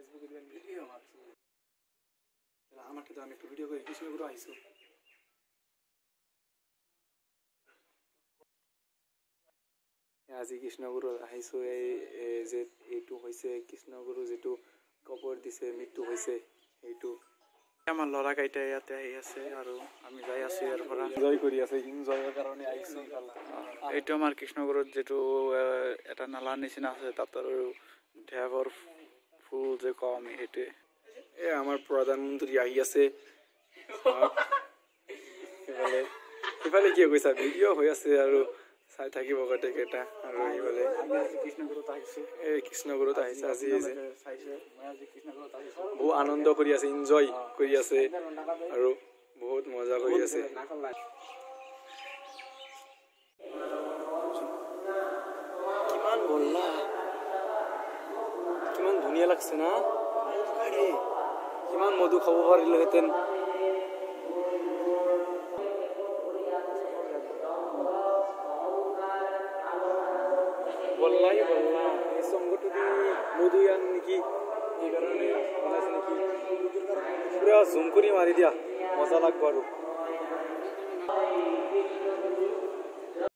ফেসবুকে দিবেন ভিডিও আছে তাহলে আমারটা তো আমি একটু ভিডিও করি কৃষ্ণগুরু আইছো আজি কৃষ্ণগুরু আহিছো এই যে এইটো হৈছে কৃষ্ণগুরু যেটো কবৰ দিছে মৃত্যু হৈছে এইটো আমাৰ লৰা কাইটা ইয়াতে আহি আছে আৰু আমি যাই আছো ইয়াৰ পৰা এনজয় কৰি আছে এনজয়ৰ কাৰণে আহিছো এইটো আমাৰ কৃষ্ণগুৰুত যেটো এটা নালা নিচিনা আছে তাত আৰু ঢেকৰ ফুল যে কওঁ আমি সেইটোৱে আমাৰ প্ৰধানমন্ত্ৰী আহি আছে ইফালে কি কৈছা ভিডিঅ' হৈ আছে আৰু চাই থাকিব গোটেইকেইটা আৰু এইফালে কৃষ্ণগুৰুত আহিছে আজি বহু আনন্দ কৰি আছে এনজয় কৰি আছে আৰু বহুত মজা কৰি আছে কিমান বললা কিমান ধুনীয়া লাগছে না কিমান মধু খাব পাৰিলেহেঁতেন বললাই বললা এই সংগঠনটি মধুয়ান নেকি এই কারণে বনাইছে নেকি পুরা জুম করে মারি দিয়া মজা লাগবে আর